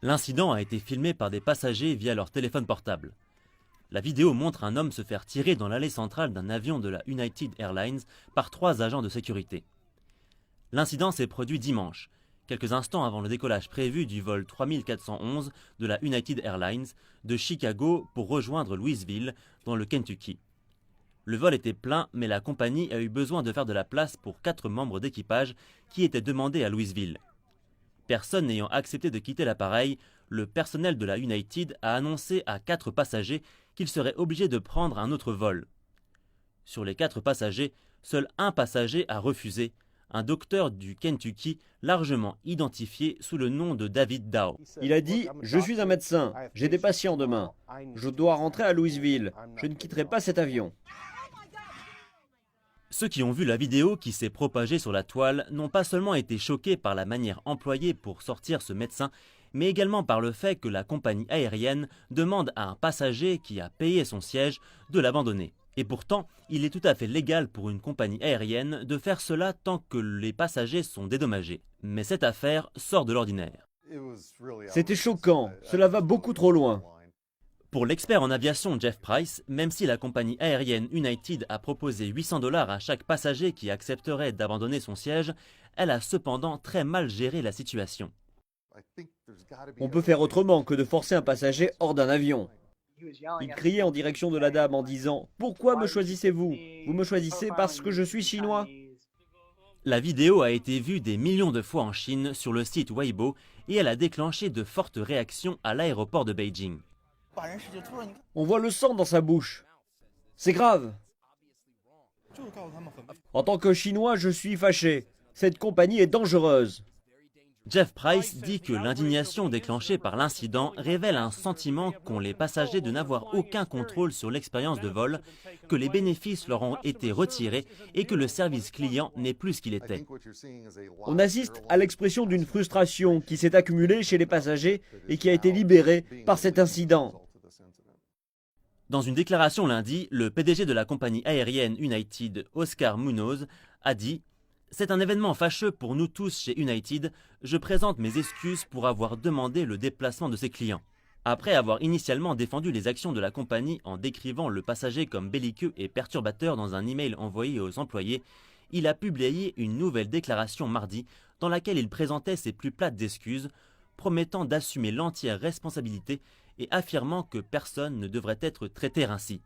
L'incident a été filmé par des passagers via leur téléphone portable. La vidéo montre un homme se faire tirer dans l'allée centrale d'un avion de la United Airlines par 3 agents de sécurité. L'incident s'est produit dimanche, quelques instants avant le décollage prévu du vol 3411 de la United Airlines de Chicago pour rejoindre Louisville, dans le Kentucky. Le vol était plein, mais la compagnie a eu besoin de faire de la place pour 4 membres d'équipage qui étaient demandés à Louisville. Personne n'ayant accepté de quitter l'appareil, le personnel de la United a annoncé à 4 passagers qu'ils seraient obligés de prendre un autre vol. Sur les 4 passagers, seul un passager a refusé, un docteur du Kentucky largement identifié sous le nom de David Dow. Il a dit « Je suis un médecin, j'ai des patients demain. Je dois rentrer à Louisville. Je ne quitterai pas cet avion. » Ceux qui ont vu la vidéo qui s'est propagée sur la toile n'ont pas seulement été choqués par la manière employée pour sortir ce médecin, mais également par le fait que la compagnie aérienne demande à un passager qui a payé son siège de l'abandonner. Et pourtant, il est tout à fait légal pour une compagnie aérienne de faire cela tant que les passagers sont dédommagés. Mais cette affaire sort de l'ordinaire. C'était choquant, cela va beaucoup trop loin. Pour l'expert en aviation Jeff Price, même si la compagnie aérienne United a proposé 800 $ à chaque passager qui accepterait d'abandonner son siège, elle a cependant très mal géré la situation. On peut faire autrement que de forcer un passager hors d'un avion. Il criait en direction de la dame en disant « Pourquoi me choisissez-vous? Vous me choisissez parce que je suis chinois ?» La vidéo a été vue des millions de fois en Chine sur le site Weibo et elle a déclenché de fortes réactions à l'aéroport de Beijing. On voit le sang dans sa bouche. C'est grave. En tant que Chinois, je suis fâché. Cette compagnie est dangereuse. Jeff Price dit que l'indignation déclenchée par l'incident révèle un sentiment qu'ont les passagers de n'avoir aucun contrôle sur l'expérience de vol, que les bénéfices leur ont été retirés et que le service client n'est plus ce qu'il était. On assiste à l'expression d'une frustration qui s'est accumulée chez les passagers et qui a été libérée par cet incident. Dans une déclaration lundi, le PDG de la compagnie aérienne United, Oscar Munoz, a dit « C'est un événement fâcheux pour nous tous chez United. Je présente mes excuses pour avoir demandé le déplacement de ses clients. » Après avoir initialement défendu les actions de la compagnie en décrivant le passager comme belliqueux et perturbateur dans un email envoyé aux employés, il a publié une nouvelle déclaration mardi dans laquelle il présentait ses plus plates excuses, promettant d'assumer l'entière responsabilité et affirmant que personne ne devrait être traité ainsi.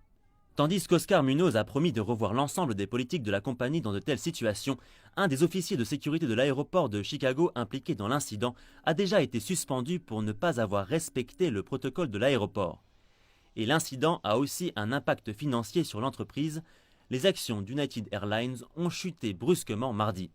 Tandis qu'Oscar Munoz a promis de revoir l'ensemble des politiques de la compagnie dans de telles situations, un des officiers de sécurité de l'aéroport de Chicago impliqué dans l'incident a déjà été suspendu pour ne pas avoir respecté le protocole de l'aéroport. Et l'incident a aussi un impact financier sur l'entreprise. Les actions d'United Airlines ont chuté brusquement mardi.